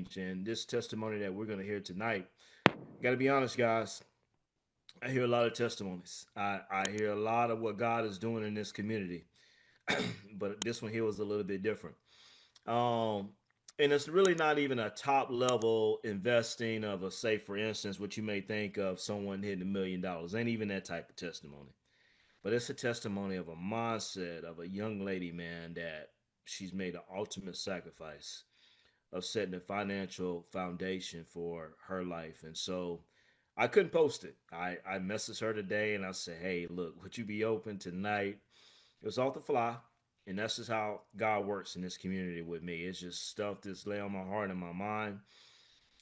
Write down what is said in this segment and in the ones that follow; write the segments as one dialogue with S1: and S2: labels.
S1: change. And this testimony that we're going to hear tonight, got to be honest, guys, I hear a lot of testimonies. I hear a lot of what God is doing in this community, but this one here was a little bit different. Um, and it's really not even a top level investing of a, say, for instance, what you may think of someone hitting $1 million. Ain't even that type of testimony. But it's a testimony of a mindset of a young lady, man, that she's made an ultimate sacrifice of setting a financial foundation for her life. And so I couldn't post it. I messaged her today and I said, hey, look, would you be open tonight? It was off the fly. And that's just how God works in this community with me. It's just stuff that's lay on my heart and my mind.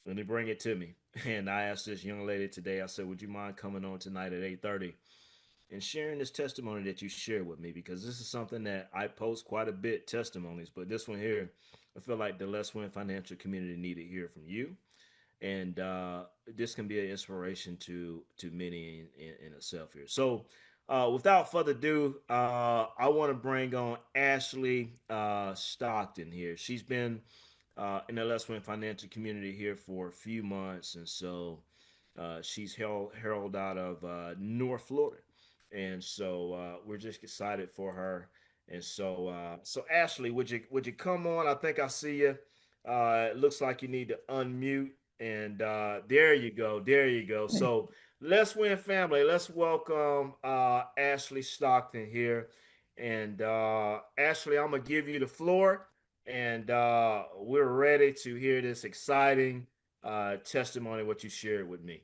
S1: Let me bring it to me. And I asked this young lady today, I said, would you mind coming on tonight at 8:30 and sharing this testimony that you shared with me? Because this is something that I post quite a bit, testimonies, but this one here, I feel like the LesWin financial community need to hear from you, and this can be an inspiration to many in itself here. So, without further ado, I want to bring on Ashley Stockton here. She's been in the LesWin financial community here for a few months, and so she's held out of North Florida, and so we're just excited for her. And so, so Ashley, would you come on? I think I see you. It looks like you need to unmute, and there you go, there you go. So let's win, family. Let's welcome Ashley Stockton here, and Ashley, I'm gonna give you the floor, and we're ready to hear this exciting testimony what you shared with me.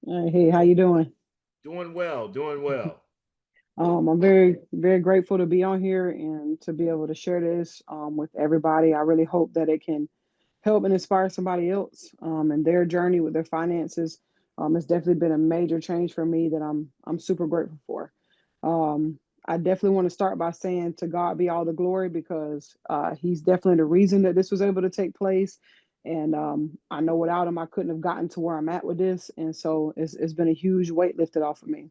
S2: Hey, how you doing?
S1: Doing well, doing well.
S2: I'm very grateful to be on here and to be able to share this with everybody. I really hope that it can help and inspire somebody else in their journey with their finances. It's definitely been a major change for me that I'm super grateful for. I definitely want to start by saying to God be all the glory because He's definitely the reason that this was able to take place. And I know without Him, I couldn't have gotten to where I'm at with this. And so it's been a huge weight lifted off of me.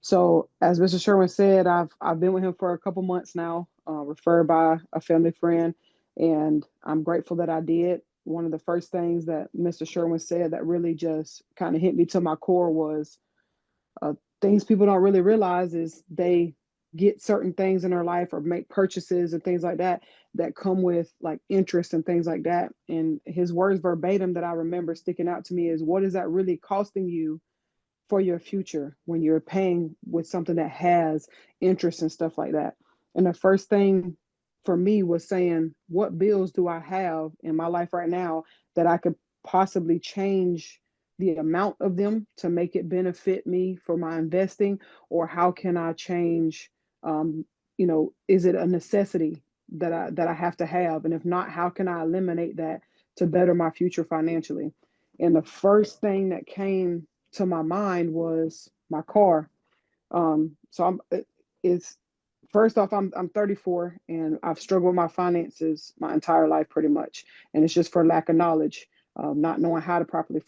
S2: So, as Mr. Sherwin said, I've been with him for a couple months now, referred by a family friend, and I'm grateful that I did. One of the first things that Mr. Sherwin said that really just kind of hit me to my core was uh, things people don't really realize is they get certain things in their life or make purchases and things like that that come with like interest and things like that. And his words verbatim that I remember sticking out to me is, "What is that really costing you for your future when you're paying with something that has interest and stuff like that?" And the first thing for me was saying, what bills do I have in my life right now that I could possibly change the amount of them to make it benefit me for my investing? Or how can I change, is it a necessity that I have to have? And if not, how can I eliminate that to better my future financially? And the first thing that came to my mind was my car. So it's first off, I'm 34 and I've struggled with my finances my entire life pretty much, and it's just for lack of knowledge, not knowing how to properly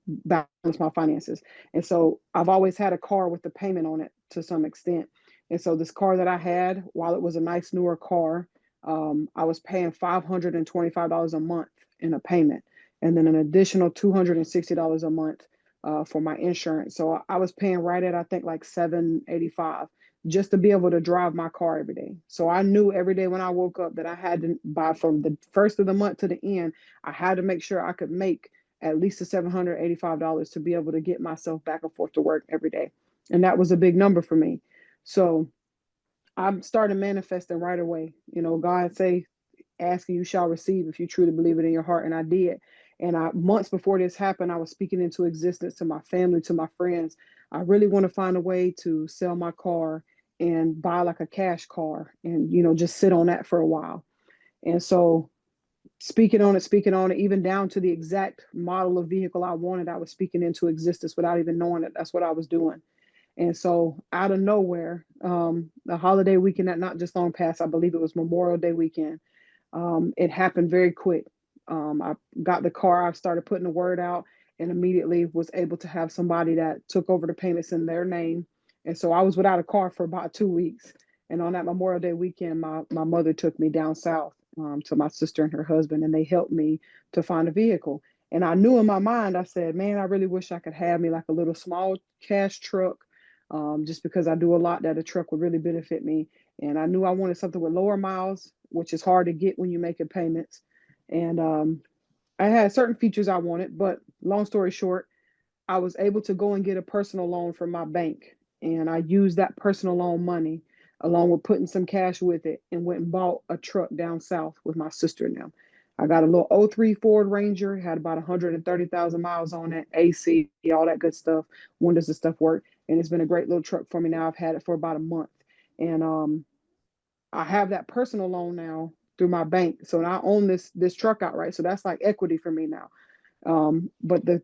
S2: balance my finances. And so I've always had a car with the payment on it to some extent. And so this car that I had, while it was a nice newer car, I was paying $525 a month in a payment, and then an additional $260 a month for my insurance. So I was paying right at I think like 785 just to be able to drive my car every day. So I knew every day when I woke up that I had to buy from the first of the month to the end. I had to make sure I could make at least the $785 to be able to get myself back and forth to work every day. And that was a big number for me. So I started manifesting right away. God say, "Ask and you shall receive if you truly believe it in your heart." And I did. And months before this happened, I was speaking into existence to my family, to my friends. I really want to find a way to sell my car and buy like a cash car and, just sit on that for a while. And so speaking on it, even down to the exact model of vehicle I wanted, I was speaking into existence without even knowing that that's what I was doing. And so out of nowhere, the holiday weekend that not just long past, I believe it was Memorial Day weekend, it happened very quick. I got the car, I started putting the word out, and immediately was able to have somebody that took over the payments in their name. And so I was without a car for about 2 weeks. And on that Memorial Day weekend, my mother took me down south to my sister and her husband, and they helped me to find a vehicle. And I knew in my mind, I said, man, I really wish I could have me like a little small cash truck, just because I do a lot that a truck would really benefit me. And I knew I wanted something with lower miles, which is hard to get when you're making payments. And I had certain features I wanted, but long story short, I was able to go and get a personal loan from my bank. And I used that personal loan money along with putting some cash with it and went and bought a truck down south with my sister and them. I got a little '03 Ford Ranger, had about 130,000 miles on it, AC, all that good stuff. Windows and stuff work. And it's been a great little truck for me now. I've had it for about a month. And I have that personal loan now through my bank. So I own this truck outright. So that's like equity for me now. But the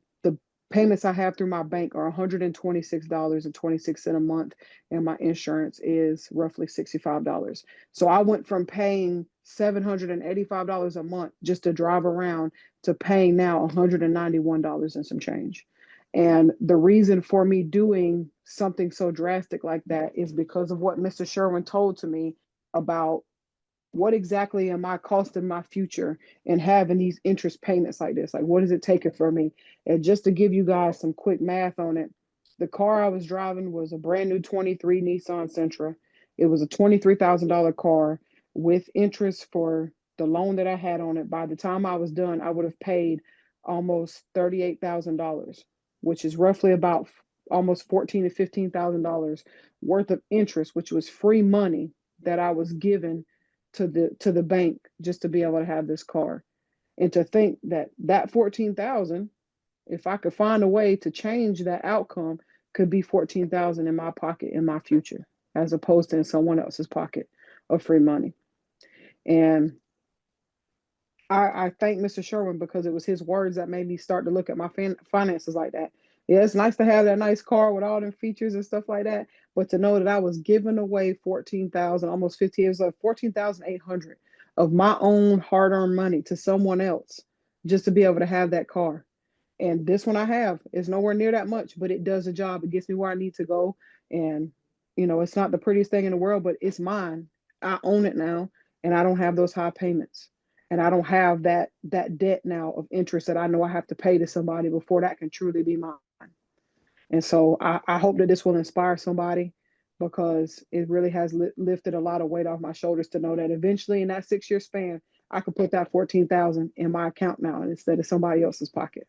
S2: payments I have through my bank are $126.26 a month, and my insurance is roughly $65. So I went from paying $785 a month just to drive around to paying now $191 and some change. And the reason for me doing something so drastic like that is because of what Mr. Sherwin told to me about what exactly am I costing my future and having these interest payments like this? Like, what is it taking for me? And just to give you guys some quick math on it, the car I was driving was a brand new 23 Nissan Sentra. It was a $23,000 car with interest for the loan that I had on it. By the time I was done, I would have paid almost $38,000, which is roughly about almost $14,000 to $15,000 worth of interest, which was free money that I was given to the bank just to be able to have this car. And to think that that 14,000, if I could find a way to change that outcome, could be 14,000 in my pocket in my future, as opposed to in someone else's pocket of free money. And I thank Mr. Sherwin because it was his words that made me start to look at my finances like that. Yeah, it's nice to have that nice car with all them features and stuff like that, but to know that I was giving away 14,000, almost 50 years old, 14,800 of my own hard-earned money to someone else just to be able to have that car. And this one I have is nowhere near that much, but it does the job. It gets me where I need to go. And, it's not the prettiest thing in the world, but it's mine. I own it now, and I don't have those high payments. And I don't have that debt now of interest that I know I have to pay to somebody before that can truly be mine. And so I hope that this will inspire somebody because it really has lifted a lot of weight off my shoulders to know that eventually in that 6 year span, I could put that 14,000 in my account now instead of somebody else's pocket.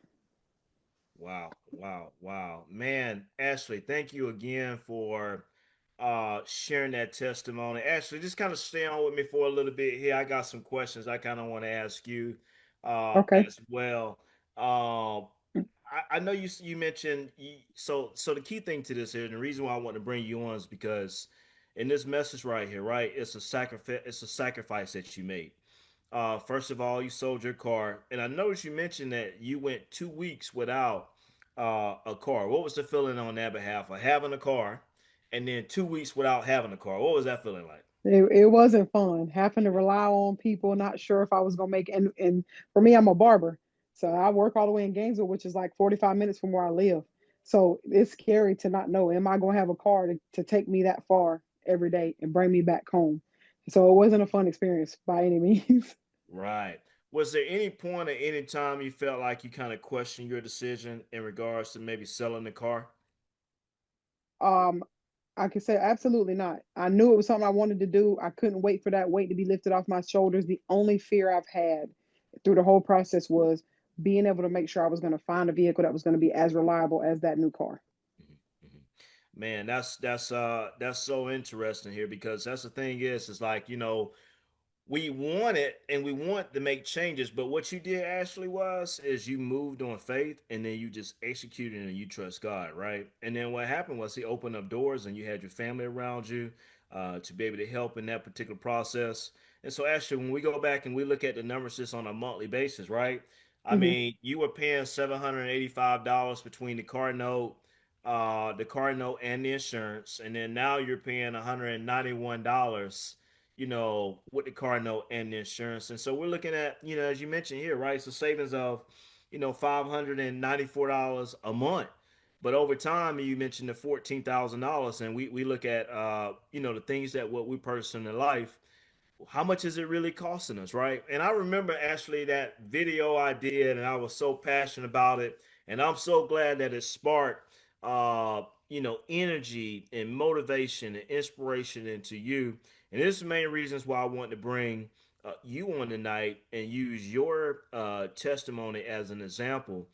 S1: Wow, wow, wow. Man, Ashley, thank you again for sharing that testimony. Ashley, just kind of stay on with me for a little bit here. I got some questions I kind of want to ask you
S2: Okay.
S1: as well. Um I know you mentioned so the key thing to this here, and the reason why I want to bring you on is because in this message right here, right, it's a sacrifice that you made. First of all, you sold your car, and I noticed you mentioned that you went 2 weeks without a car. What was the feeling on that behalf of having a car, and then 2 weeks without having a car? What was that feeling like?
S2: It wasn't fun having to rely on people, not sure if I was gonna make it. And for me, I'm a barber. So I work all the way in Gainesville, which is like 45 minutes from where I live. So it's scary to not know, am I gonna have a car to take me that far every day and bring me back home? So it wasn't a fun experience by any means.
S1: Right. Was there any point at any time you felt like you kind of questioned your decision in regards to maybe selling the car?
S2: um, I could say absolutely not. I knew it was something I wanted to do. I couldn't wait for that weight to be lifted off my shoulders. The only fear I've had through the whole process was being able to make sure I was going to find a vehicle that was going to be as reliable as that new car.
S1: Mhm. Man, that's so interesting here because that's the thing is like we want it and we want to make changes, but what you did actually was is you moved on faith and then you just executed and you trust God, right? And then what happened was He opened up doors and you had your family around you to be able to help in that particular process. And so, actually, when we go back and we look at the numbers just on a monthly basis, right? I
S2: Hmm.
S1: mean, you were paying $785 between the car note and the insurance, and then now you're paying $191 with the car note and the insurance. And so we're looking at, as you mentioned here, right? It's a savings of, $594 a month. But over time, you mentioned the $14,000, and we look at, the things that what we purchase in life. how much is it really costing us, right? And I remember actually that video I did, and I was so passionate about it, and I'm so glad that it sparked, energy and motivation and inspiration into you. And this is the main reasons why I want to bring you on tonight and use your testimony as an example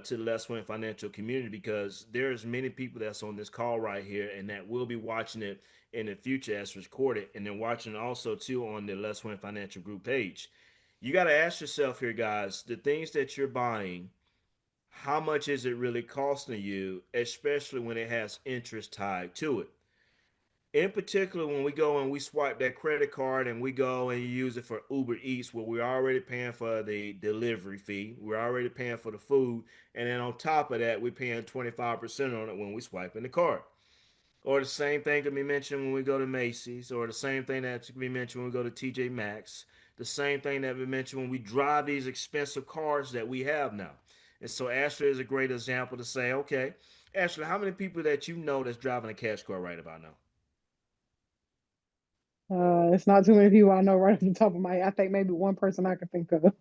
S1: to the LesWin financial community, because there's many people that's on this call right here and that will be watching it in the future as recorded, and then watching also too on the LesWin financial group page. You got to ask yourself here, guys, the things that you're buying, how much is it really costing you, especially when it has interest tied to it. In particular, when we go and we swipe that credit card and we go and you use it for Uber Eats, where we're already paying for the delivery fee, we're already paying for the food, and then on top of that, we're paying 25% on it when we swipe in the card. Or the same thing can be mentioned when we go to Macy's, or the same thing that can be mentioned when we go to TJ Maxx, the same thing that we mentioned when we drive these expensive cars that we have now. And so Ashley is a great example to say, okay, Ashley, how many people that you know that's driving a cash car right about now?
S2: It's not too many people I know right off the top of my head. I think maybe one person I can think of.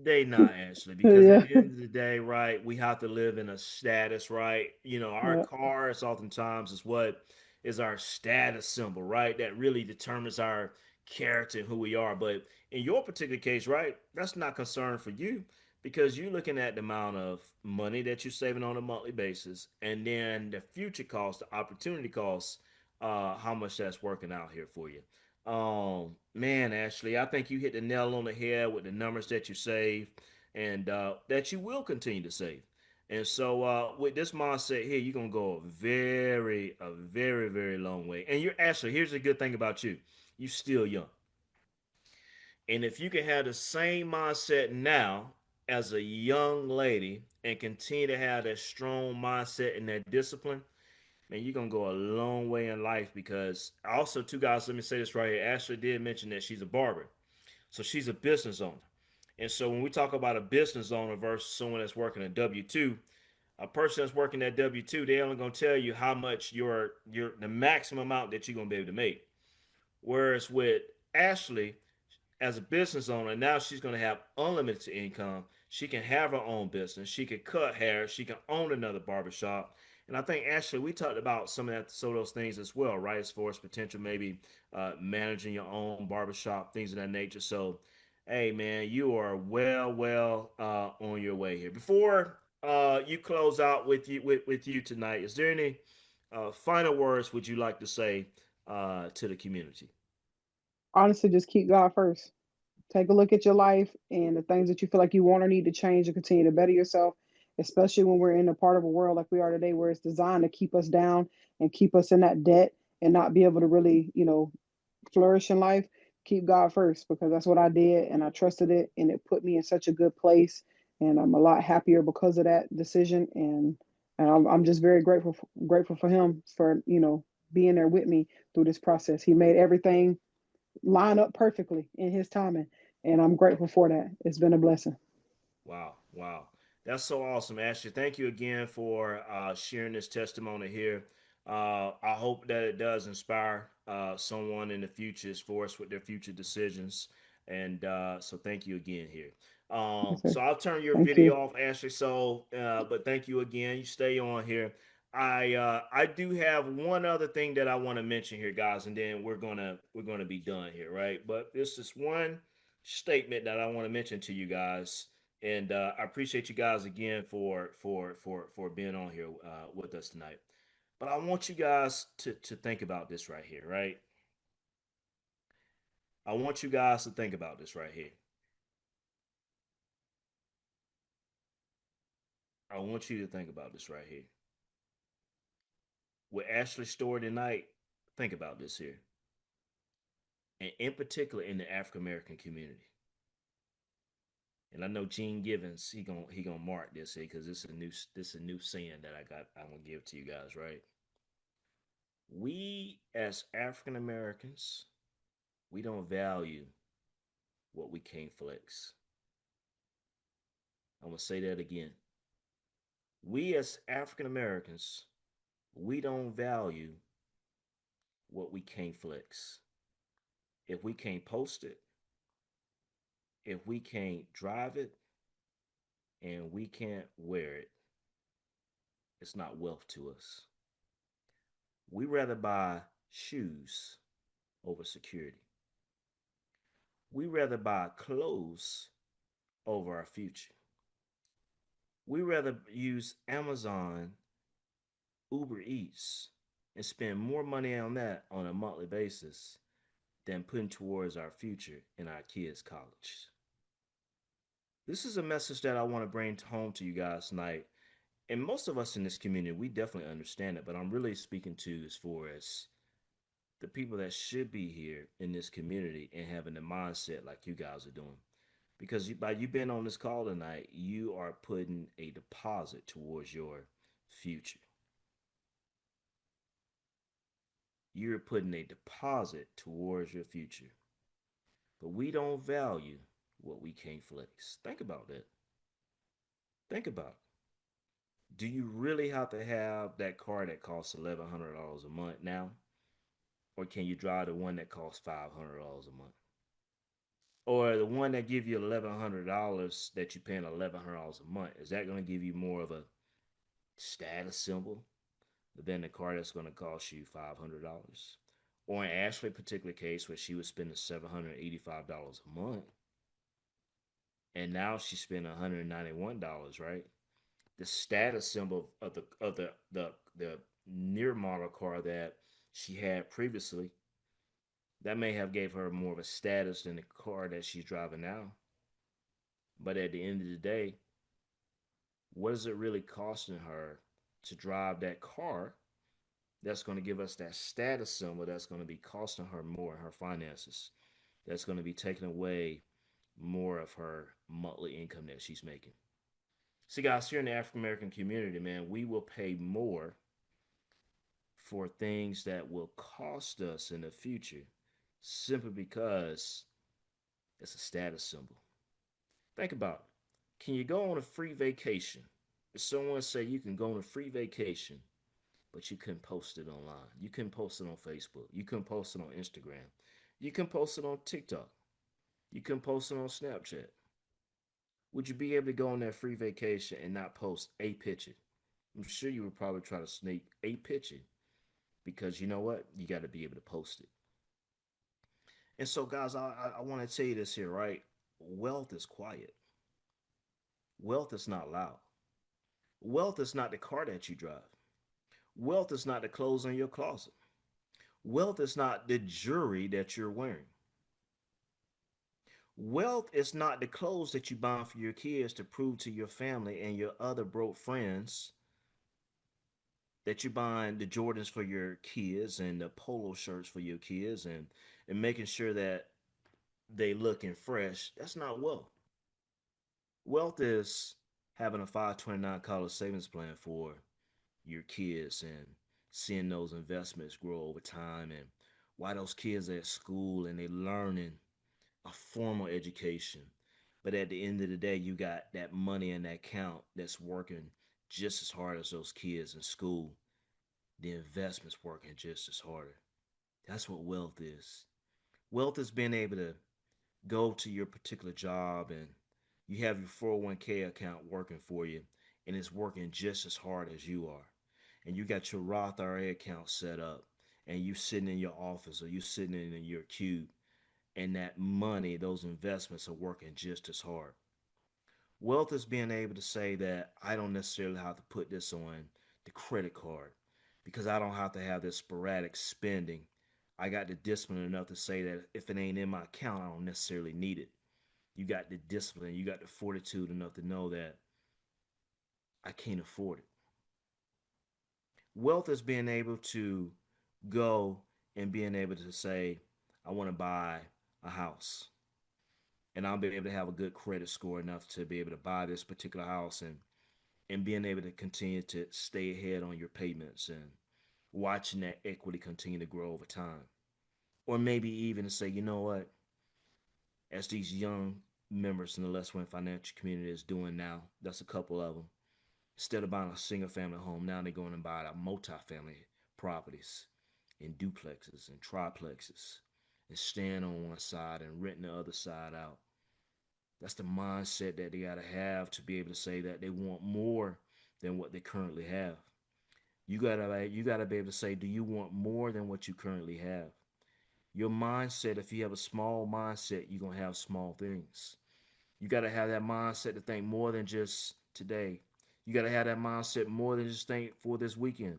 S1: They not actually, because at
S2: Yeah.
S1: the end of the day, right, we have to live in a status, right? Our
S2: Yeah.
S1: cars oftentimes is what is our status symbol, right? That really determines our character and who we are. But in your particular case, right, that's not concern for you, because you're looking at the amount of money that you're saving on a monthly basis, and then the future cost, the opportunity costs, how much that's working out here for you. Man, Ashley, I think you hit the nail on the head with the numbers that you save, and that you will continue to save. And so, with this mindset here, you're gonna go a very, very long way. And you're Ashley. Here's the good thing about you: you're still young. And if you can have the same mindset now as a young lady and continue to have that strong mindset and that discipline, man, you're gonna go a long way in life. Because also, two guys, let me say this right here. Ashley did mention that she's a barber, so she's a business owner. And so when we talk about a business owner versus someone that's working a W two, a person that's working that W two, they're only gonna tell you how much your the maximum amount that you're gonna be able to make. Whereas with Ashley, as a business owner, now she's going to have unlimited income. She can have her own business. She can cut hair. She can own another barbershop. And I think, Ashley, we talked about some of those things as well, right? As far as potential, maybe managing your own barbershop, things of that nature. So, hey, man, you are well on your way here. Before you close out with you tonight, is there any final words would you like to say to the community?
S2: Honestly, just keep God first. Take a look at your life and the things that you feel like you want or need to change and continue to better yourself, especially when we're in a part of a world like we are today where it's designed to keep us down and keep us in that debt and not be able to really, flourish in life. Keep God first, because that's what I did and I trusted it and it put me in such a good place. And I'm a lot happier because of that decision. And I'm just very grateful for him for, being there with me through this process. He made everything line up perfectly in his timing. And I'm grateful for that. It's been a blessing.
S1: Wow, wow. That's so awesome, Ashley. Thank you again for sharing this testimony here. I hope that it does inspire someone in the future as far as with their future decisions. And so thank you again here.
S2: Yes, sir.
S1: So I'll turn your
S2: Thank you.
S1: video off, Ashley. So, but thank you again. You stay on here. I do have one other thing that I want to mention here, guys, and then we're gonna be done here, right? But this is one statement that I want to mention to you guys, and I appreciate you guys again for being on here with us tonight. But I want you guys to think about this right here, right? I want you guys to think about this right here. I want you to think about this right here. With Ashley's story tonight, think about this here, and in particular in the African American community. And I know Gene Givens, he gonna mark this here because this is a new saying that I'm gonna give to you guys, right? We as African Americans, we don't value what we can't flex. I'm gonna say that again. We as African Americans, we don't value what we can't flex. If we can't post it, if we can't drive it, and we can't wear it, it's not wealth to us. We rather buy shoes over security. We rather buy clothes over our future. We rather use Amazon, Uber Eats, and spend more money on that on a monthly basis than putting towards our future in our kids' college. This is a message that I want to bring home to you guys tonight. And most of us in this community, we definitely understand it, but I'm really speaking to as far as the people that should be here in this community and having the mindset like you guys are doing. Because by you being on this call tonight, you are putting a deposit towards your future. You're putting a deposit towards your future. But we don't value what we can't flex. Think about that. Think about it. Do you really have to have that car that costs $1,100 a month now? Or can you drive the one that costs $500 a month? Or the one that give you $1,100 that you're paying $1,100 a month? Is that going to give you more of a status symbol than the car that's going to cost you $500? Or in Ashley's particular case, where she was spending $785 a month, and now she's spending $191, right? The status symbol of the near model car that she had previously, that may have gave her more of a status than the car that she's driving now. But at the end of the day, what is it really costing her to drive that car that's going to give us that status symbol that's going to be costing her more in her finances? That's going to be taking away more of her monthly income that she's making. See, guys, here in the African American community, man, we will pay more for things that will cost us in the future simply because it's a status symbol. Think about it. Can you go on a free vacation? If someone say you can go on a free vacation, but you couldn't post it online. You couldn't post it on Facebook. You couldn't post it on Instagram. You can post it on TikTok. You can post it on Snapchat. Would you be able to go on that free vacation and not post a picture? I'm sure you would probably try to sneak a picture because you know what? You got to be able to post it. And so, guys, I want to tell you this here, right? Wealth is quiet. Wealth is not loud. Wealth is not the car that you drive. Wealth is not the clothes in your closet. Wealth is not the jewelry that you're wearing. Wealth is not the clothes that you buy for your kids to prove to your family and your other broke friends that you're buying the Jordans for your kids and the polo shirts for your kids and making sure that they looking fresh. That's not wealth. Wealth is having a 529 college savings plan for your kids and seeing those investments grow over time and why those kids are at school and they learning a formal education. But at the end of the day, you got that money in that account that's working just as hard as those kids in school. The investment's working just as harder. That's what wealth is. Wealth is being able to go to your particular job and you have your 401k account working for you and it's working just as hard as you are. And you got your Roth IRA account set up and you sitting in your office or you sitting in your cube and that money, those investments are working just as hard. Wealth is being able to say that I don't necessarily have to put this on the credit card because I don't have to have this sporadic spending. I got the discipline enough to say that if it ain't in my account, I don't necessarily need it. You got the discipline, you got the fortitude enough to know that I can't afford it. Wealth is being able to go and being able to say, I want to buy a house and I'll be able to have a good credit score enough to be able to buy this particular house and being able to continue to stay ahead on your payments and watching that equity continue to grow over time. Or maybe even to say, you know what, as these young members in the LesWin financial community is doing now, that's a couple of them. Instead of buying a single family home, now they're going to buy multi-family properties in duplexes and triplexes. and staying on one side and renting the other side out. That's the mindset that they got to have to be able to say that they want more than what they currently have. You gotta be able to say, do you want more than what you currently have? Your mindset, if you have a small mindset, you're gonna have small things. You gotta have that mindset to think more than just today. You gotta have that mindset more than just think for this weekend.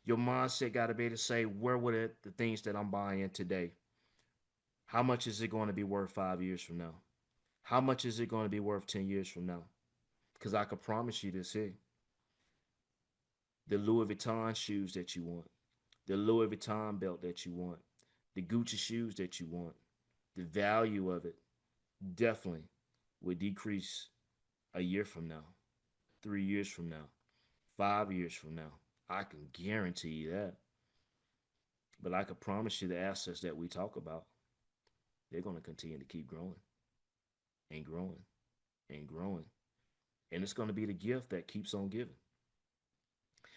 S1: Your mindset gotta be able to say, where would it the things that I'm buying today? How much is it going to be worth 5 years from now? How much is it going to be worth 10 years from now? Because I can promise you this here: the Louis Vuitton shoes that you want, the Louis Vuitton belt that you want, the Gucci shoes that you want, the value of it definitely will decrease a year from now, 3 years from now, 5 years from now. I can guarantee you that. But I can promise you the assets that we talk about, they're going to continue to keep growing and growing and growing. And it's going to be the gift that keeps on giving.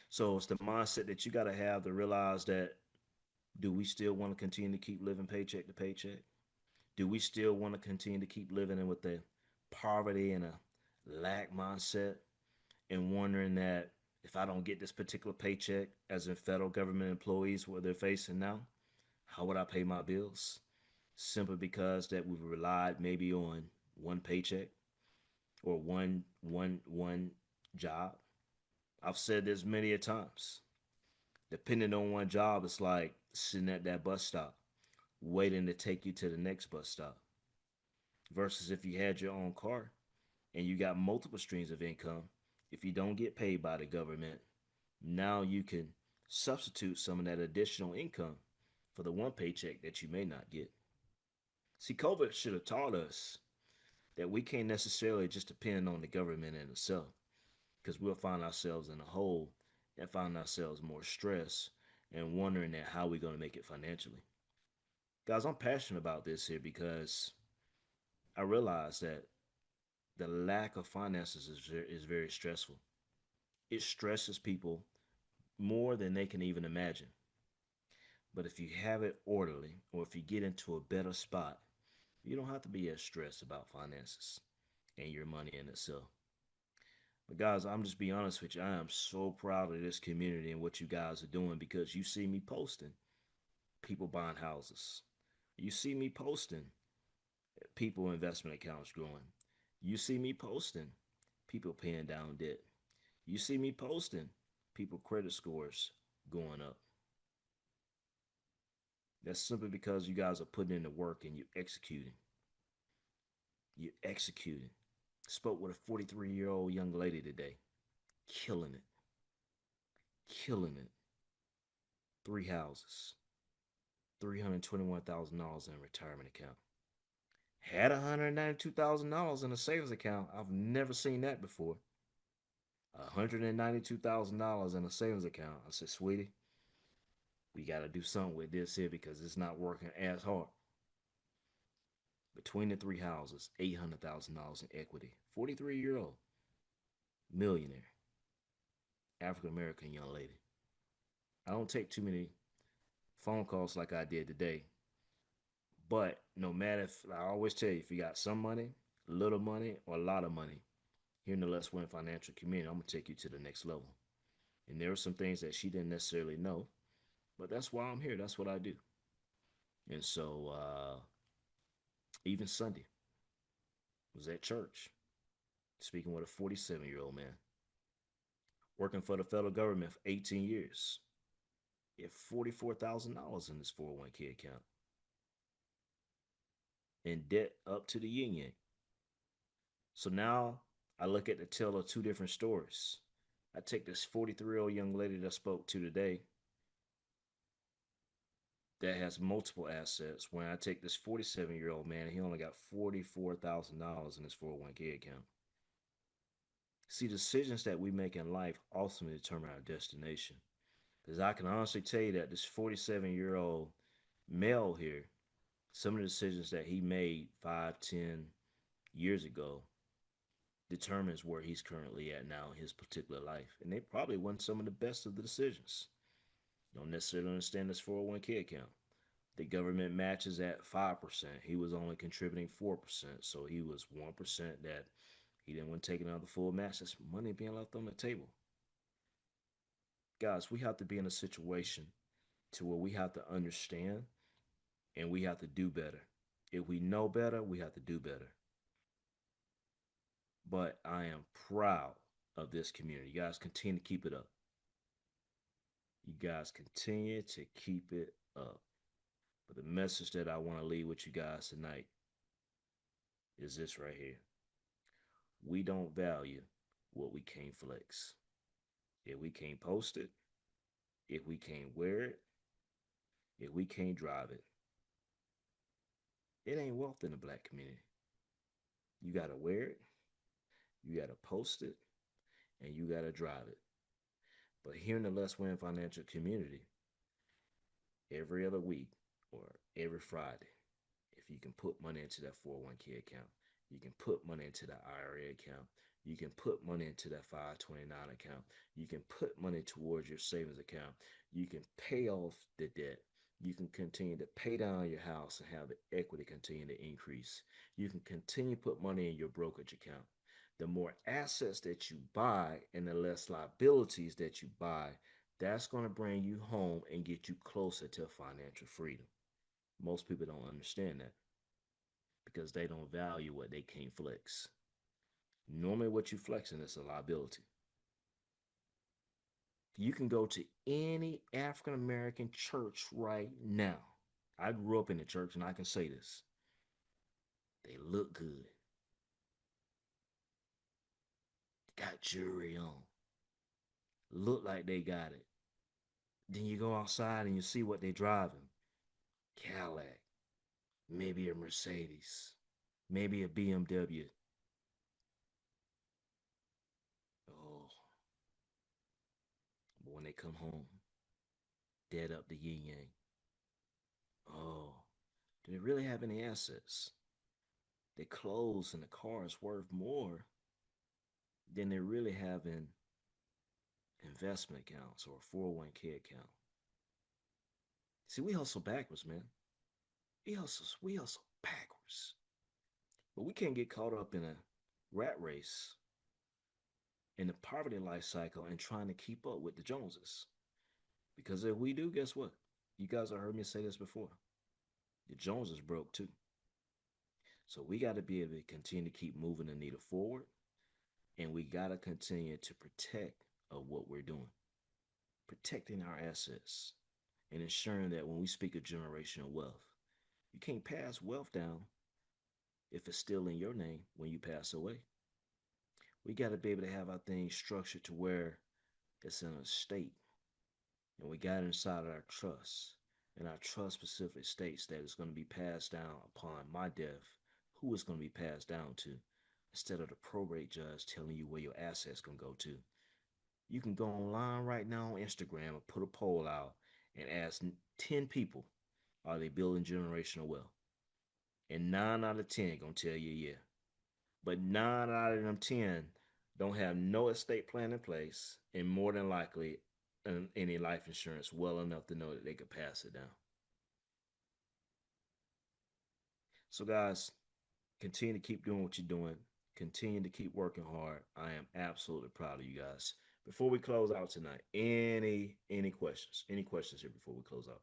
S1: So it's the mindset that you got to have to realize that, do we still want to continue to keep living paycheck to paycheck? Do we still want to continue to keep living in with the poverty and a lack mindset, and wondering that if I don't get this particular paycheck, as in federal government employees, what they're facing now, how would I pay my bills? Simply because that we've relied maybe on one paycheck or one job. I've said this many a times. Depending on one job, it's like sitting at that bus stop, waiting to take you to the next bus stop. Versus if you had your own car and you got multiple streams of income, if you don't get paid by the government, now you can substitute some of that additional income for the one paycheck that you may not get. See, COVID should have taught us that we can't necessarily just depend on the government in itself, because we'll find ourselves in a hole and find ourselves more stressed and wondering that how we're going to make it financially. Guys, I'm passionate about this here because I realize that the lack of finances is very stressful. It stresses people more than they can even imagine. But if you have it orderly, or if you get into a better spot, you don't have to be as stressed about finances and your money in itself. But guys, I'm just be honest with you. I am so proud of this community and what you guys are doing, because you see me posting people buying houses. You see me posting people investment accounts growing. You see me posting people paying down debt. You see me posting people credit scores going up. That's simply because you guys are putting in the work and you executing. You're executing. Spoke with a 43-year-old young lady today. Killing it. Killing it. Three houses. $321,000 in a retirement account. Had $192,000 in a savings account. I've never seen that before. $192,000 in a savings account. I said, sweetie, we got to do something with this here because it's not working as hard. Between the three houses, $800,000 in equity. 43-year-old millionaire, African American young lady. I don't take too many phone calls like I did today. But no matter, if I always tell you, if you got some money, little money, or a lot of money, here in the LesWin financial community, I'm gonna take you to the next level. And there are some things that she didn't necessarily know, but that's why I'm here. That's what I do. And so, even Sunday, was at church speaking with a 47-year-old man working for the federal government for 18 years. He had $44,000 in his 401k account, in debt up to the yin yang. So now I look at the tale of two different stories. I take this 43-year-old young lady that I spoke to today that has multiple assets, when I take this 47-year-old man, he only got $44,000 in his 401k account. See, decisions that we make in life ultimately determine our destination. Because I can honestly tell you that this 47-year-old male here, some of the decisions that he made 5, 10 years ago determines where he's currently at now in his particular life. And they probably weren't some of the best of the decisions. Don't necessarily understand this 401k account. The government matches at 5%. He was only contributing 4%. So he was 1% that he didn't want to take another full match. That's money being left on the table. Guys, we have to be in a situation to where we have to understand and we have to do better. If we know better, we have to do better. But I am proud of this community. You guys continue to keep it up. You guys continue to keep it up. But the message that I want to leave with you guys tonight is this right here. We don't value what we can't flex. If we can't post it, if we can't wear it, if we can't drive it, it ain't wealth in the black community. You got to wear it, you got to post it, and you got to drive it. But here in the LesWin financial community, every other week or every Friday, if you can put money into that 401k account, you can put money into that IRA account, you can put money into that 529 account, you can put money towards your savings account, you can pay off the debt, you can continue to pay down your house and have the equity continue to increase. You can continue to put money in your brokerage account. The more assets that you buy and the less liabilities that you buy, that's going to bring you home and get you closer to financial freedom. Most people don't understand that because they don't value what they can't flex. Normally, what you flexing is a liability. You can go to any African American church right now. I grew up in the church and I can say this. They look good. Got jewelry on. Look like they got it. Then you go outside and you see what they driving. Cadillac, maybe a Mercedes, maybe a BMW. Oh, but when they come home, dead up the yin yang. Oh, do they really have any assets? Their clothes and the car is worth more than they really have in investment accounts or a 401k account. See, we hustle backwards, man. We hustle backwards. But we can't get caught up in a rat race in the poverty life cycle and trying to keep up with the Joneses. Because if we do, guess what? You guys have heard me say this before. The Joneses broke too. So we got to be able to continue to keep moving the needle forward, and we got to continue to protect what we're doing, protecting our assets, and ensuring that when we speak of generational wealth, you can't pass wealth down if it's still in your name when you pass away. We got to be able to have our things structured to where it's in a state, and we got it inside of our trust. And our trust specifically states that it's going to be passed down upon my death, who it's going to be passed down to, instead of the probate judge telling you where your assets can go to. You can go online right now on Instagram and put a poll out and ask 10 people, are they building generational wealth? And 9 out of 10 gonna tell you yeah. But 9 out of them 10 don't have no estate plan in place and more than likely any life insurance well enough to know that they could pass it down. So guys, continue to keep doing what you're doing. Continue to keep working hard. I am absolutely proud of you guys. Before we close out tonight, any questions? Any questions here before we close out?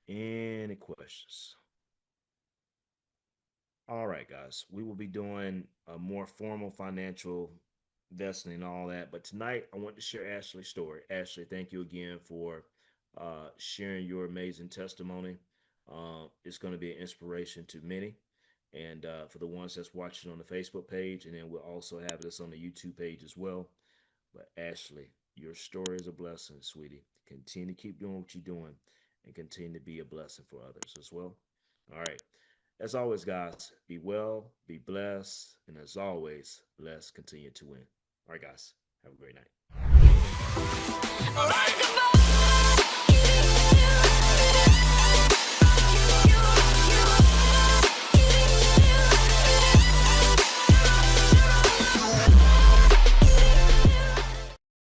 S1: Any questions? All right, guys. We will be doing a more formal financial investing and all that. But tonight, I want to share Ashley's story. Ashley, thank you again for sharing your amazing testimony. It's going to be an inspiration to many. And for the ones that's watching on the Facebook page, and then we'll also have this on the YouTube page as well. But Ashley, your story is a blessing, sweetie. Continue to keep doing what you're doing and continue to be a blessing for others as well. All right. As always, guys, be well, be blessed, and as always, let's continue to win. All right, guys, have a great night.